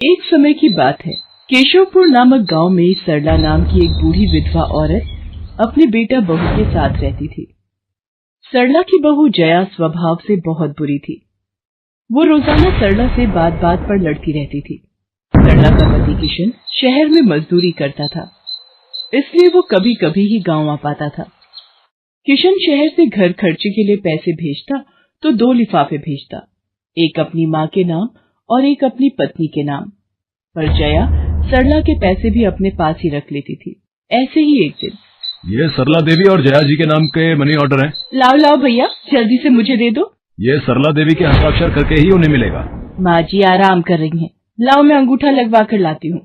एक समय की बात है। केशवपुर नामक गांव में सरला नाम की एक बूढ़ी विधवा औरत अपने बेटा बहू के साथ रहती थी। सरला की बहू जया स्वभाव से बहुत बुरी थी। वो रोजाना सरला से बात बात पर लड़ती रहती थी। सरला का पति किशन शहर में मजदूरी करता था, इसलिए वो कभी कभी ही गांव आ पाता था। किशन शहर से घर खर्चे के लिए पैसे भेजता तो 2 लिफाफे भेजता, एक अपनी माँ के नाम और एक अपनी पत्नी के नाम। पर जया सरला के पैसे भी अपने पास ही रख लेती थी। ऐसे ही एक दिन, ये सरला देवी और जया जी के नाम के मनी ऑर्डर हैं। लाओ लाओ भैया, जल्दी से मुझे दे दो। ये सरला देवी के हस्ताक्षर करके ही उन्हें मिलेगा। माँ जी आराम कर रही हैं, लाओ मैं अंगूठा लगवा कर लाती हूँ।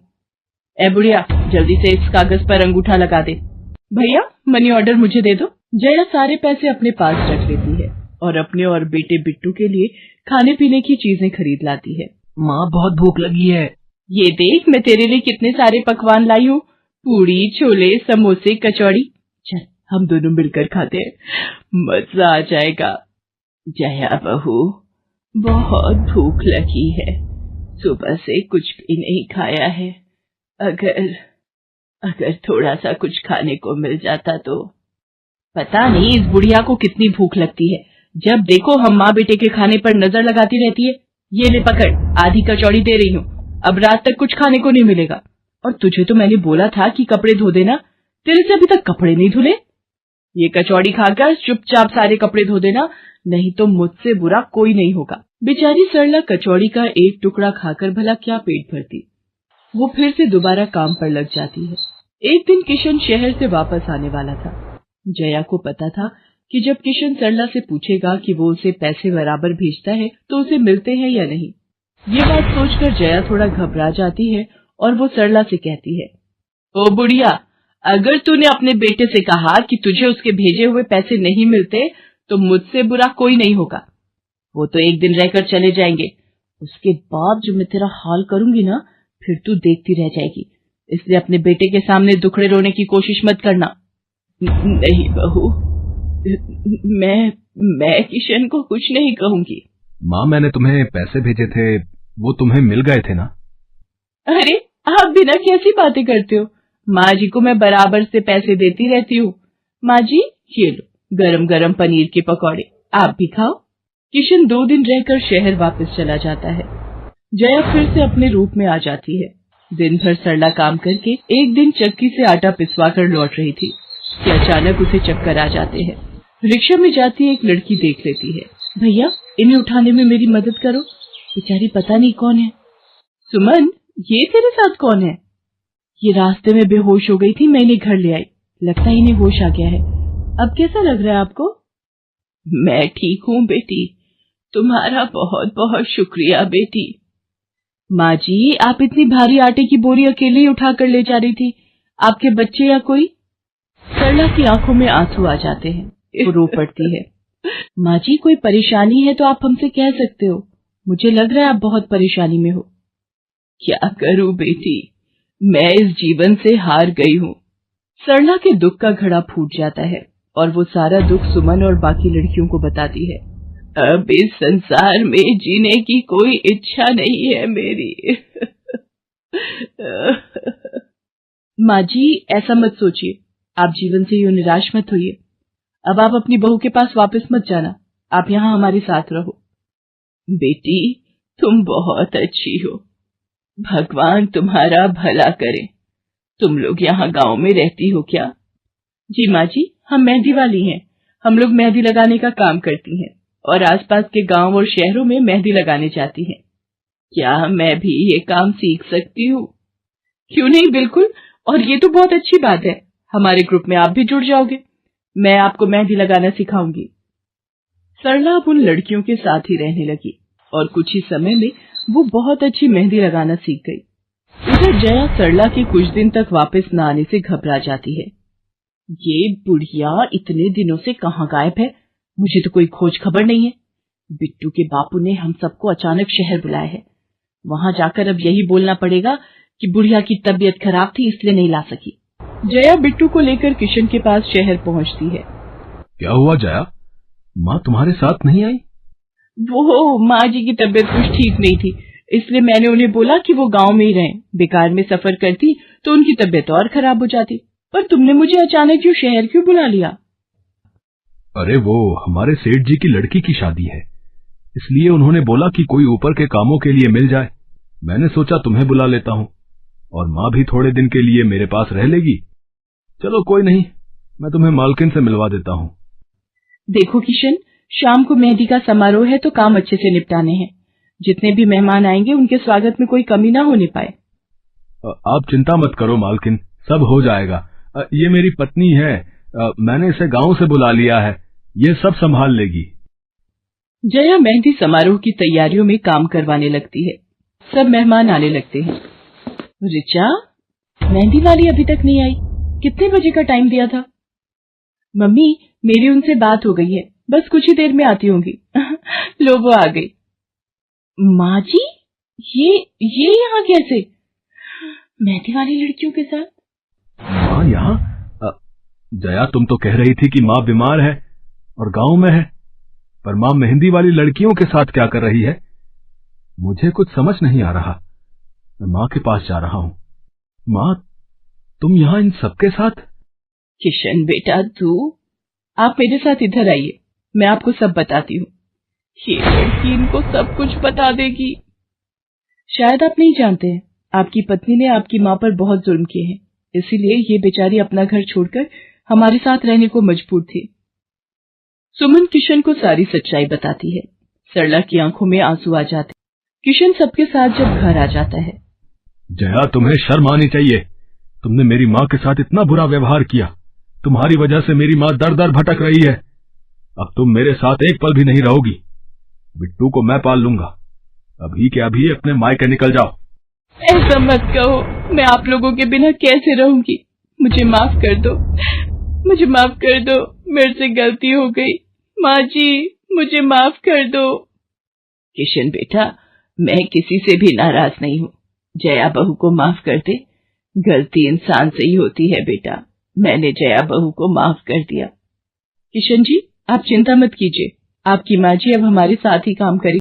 ए बुढ़िया, जल्दी से इस कागज पर अंगूठा लगा दे। भैया मनी ऑर्डर मुझे दे दो। जया सारे पैसे अपने पास रख लेती है और अपने और बेटे बिट्टू के लिए खाने पीने की चीजें खरीद लाती है। माँ बहुत भूख लगी है। ये देख मैं तेरे लिए कितने सारे पकवान लाई हूँ, पूड़ी, छोले, समोसे, कचौड़ी। चल हम दोनों मिलकर खाते हैं, मजा आ जाएगा। जया बहू, बहुत भूख लगी है, सुबह से कुछ भी नहीं खाया है। अगर थोड़ा सा कुछ खाने को मिल जाता तो। पता नहीं इस बुढ़िया को कितनी भूख लगती है, जब देखो हम माँ बेटे के खाने पर नजर लगाती रहती है। ये ले पकड़, आधी कचौड़ी दे रही हूँ, अब रात तक कुछ खाने को नहीं मिलेगा। और तुझे तो मैंने बोला था कि कपड़े धो देना, तेरे से अभी तक कपड़े नहीं धुले। ये कचौड़ी खाकर चुपचाप सारे कपड़े धो देना, नहीं तो मुझसे बुरा कोई नहीं होगा। बेचारी सरला कचौड़ी का एक टुकड़ा खाकर भला क्या पेट भरती। वो फिर से दोबारा काम पर लग जाती है। एक दिन किशन शहर से वापस आने वाला था। जया को पता था कि जब किशन सरला से पूछेगा कि वो उसे पैसे बराबर भेजता है तो उसे मिलते हैं या नहीं। ये बात सोचकर जया थोड़ा घबरा जाती है और वो सरला से कहती है, ओ बुढ़िया, अगर तूने अपने बेटे से कहा कि तुझे उसके भेजे हुए पैसे नहीं मिलते तो मुझसे बुरा कोई नहीं होगा। वो तो एक दिन रहकर चले जाएंगे, उसके बाद जो मैं तेरा हाल करूंगी ना, फिर तू देखती रह जाएगी। इसलिए अपने बेटे के सामने दुखड़े रोने की कोशिश मत करना। नहीं बहू, मैं किशन को कुछ नहीं कहूंगी। माँ, मैंने तुम्हें पैसे भेजे थे, वो तुम्हें मिल गए थे ना? अरे आप बिना कैसी बातें करते हो, माँ जी को मैं बराबर से पैसे देती रहती हूँ। माँ जी ये लो गरम गरम पनीर के पकौड़े, आप भी खाओ। किशन 2 दिन रहकर शहर वापस चला जाता है। जया फिर से अपने रूप में आ जाती है। दिन भर सरला काम करके एक दिन चक्की से आटा पिसवा कर लौट रही थी कि अचानक उसे चक्कर आ जाते हैं। रिक्शा में जाती एक लड़की देख लेती है। भैया इन्हें उठाने में मेरी मदद करो, बेचारी पता नहीं कौन है। सुमन, ये तेरे साथ कौन है? ये रास्ते में बेहोश हो गई थी, मैं इन्हें घर ले आई, लगता है इन्हें होश आ गया है। अब कैसा लग रहा है आपको? मैं ठीक हूँ बेटी, तुम्हारा बहुत बहुत शुक्रिया बेटी। माँ जी, आप इतनी भारी आटे की बोरी अकेले ही उठा कर ले जा रही थी, आपके बच्चे या कोई? सरला की आंखों में आंसू आ जाते हैं, वो रो पड़ती है। माँ जी, कोई परेशानी है तो आप हमसे कह सकते हो, मुझे लग रहा है आप बहुत परेशानी में हो। क्या करूं बेटी, मैं इस जीवन से हार गई हूँ। सरला के दुख का घड़ा फूट जाता है और वो सारा दुख सुमन और बाकी लड़कियों को बताती है। अब इस संसार में जीने की कोई इच्छा नहीं है मेरी। माँ जी, ऐसा मत सोचिए, आप जीवन से यूं निराश मत होइए। अब आप अपनी बहू के पास वापस मत जाना, आप यहाँ हमारे साथ रहो। बेटी, तुम बहुत अच्छी हो, भगवान तुम्हारा भला करे। तुम लोग यहाँ गांव में रहती हो क्या? जी माँ जी, हम मेहंदी वाली हैं, हम लोग मेहंदी लगाने का काम करती हैं और आसपास के गांव और शहरों में मेहंदी लगाने जाती हैं। क्या मैं भी ये काम सीख सकती हूँ? क्यों नहीं, बिल्कुल, और ये तो बहुत अच्छी बात है, हमारे ग्रुप में आप भी जुड़ जाओगे, मैं आपको मेहंदी लगाना सिखाऊंगी। सरला अब उन लड़कियों के साथ ही रहने लगी और कुछ ही समय में वो बहुत अच्छी मेहंदी लगाना सीख गई। इधर जया सरला के कुछ दिन तक वापस न आने से घबरा जाती है। ये बुढ़िया इतने दिनों से कहाँ गायब है, मुझे तो कोई खोज खबर नहीं है। बिट्टू के बापू ने हम सबको अचानक शहर बुलाया है, वहां जाकर अब यही बोलना पड़ेगा कि बुढ़िया की तबीयत खराब थी इसलिए नहीं ला सकी। जया बिट्टू को लेकर किशन के पास शहर पहुंचती है। क्या हुआ जया, माँ तुम्हारे साथ नहीं आई? वो माँ जी की तबीयत कुछ ठीक नहीं थी, इसलिए मैंने उन्हें बोला कि वो गांव में ही रहें। बेकार में सफर करती तो उनकी तबीयत और खराब हो जाती। पर तुमने मुझे अचानक क्यों शहर क्यों बुला लिया? अरे वो हमारे सेठ जी की लड़की की शादी है, इसलिए उन्होंने बोला कि कोई ऊपर के कामों के लिए मिल जाए। मैंने सोचा तुम्हें बुला लेता हूँ, और माँ भी थोड़े दिन के लिए मेरे पास रह लेगी। चलो कोई नहीं, मैं तुम्हें मालकिन से मिलवा देता हूँ। देखो किशन, शाम को मेहंदी का समारोह है तो काम अच्छे से निपटाने हैं। जितने भी मेहमान आएंगे उनके स्वागत में कोई कमी ना होने पाए। आप चिंता मत करो मालकिन, सब हो जाएगा। ये मेरी पत्नी है, मैंने इसे गांव से बुला लिया है, ये सब संभाल लेगी। जया मेहंदी समारोह की तैयारियों में काम करवाने लगती है। सब मेहमान आने लगते हैं। रिचा, मेहंदी वाली अभी तक नहीं आई, कितने बजे का टाइम दिया था? मम्मी, मेरी उनसे बात हो गई है, बस कुछ ही देर में आती होंगी। लो वो आ गई। माँ जी, ये यहाँ कैसे? मेहंदी वाली लड़कियों के साथ? माँ यहाँ? जया, तुम तो कह रही थी कि माँ बीमार है और गांव में है, पर माँ मेहंदी वाली लड़कियों के साथ क्या कर रही है? मुझे कुछ समझ नहीं आ रहा। मैं माँ के पास जा रहा हूँ। माँ, तुम यहाँ इन सबके साथ? किशन बेटा, आप मेरे साथ इधर आइए, मैं आपको सब बताती हूँ। ये लड़की इनको सब कुछ बता देगी। शायद आप नहीं जानते हैं, आपकी पत्नी ने आपकी माँ पर बहुत जुल्म किए हैं, इसीलिए ये बेचारी अपना घर छोड़कर हमारे साथ रहने को मजबूर थी। सुमन किशन को सारी सच्चाई बताती है। सरला की आंखों में आंसू आ जाते। किशन सबके साथ जब घर आ जाता है। जया, तुम्हें शर्म आनी चाहिए। तुमने मेरी माँ के साथ इतना बुरा व्यवहार किया। तुम्हारी वजह से मेरी माँ दर दर भटक रही है। अब तुम मेरे साथ एक पल भी नहीं रहोगी। बिट्टू को मैं पाल लूंगा। अभी के अभी अपने मायके निकल जाओ। ऐसा मत कहो, मैं आप लोगों के बिना कैसे रहूंगी? मुझे माफ कर दो, मुझे माफ कर दो, मेरे से गलती हो गई। माँ जी, मुझे माफ कर दो। किशन बेटा, मैं किसी से भी नाराज नहीं हूँ। जया बहू को माफ कर दे। गलती इंसान से ही होती है बेटा। मैंने जया बहू को माफ कर दिया। किशन जी, आप चिंता मत कीजिए, आपकी माँ जी अब हमारे साथ ही काम करेगी।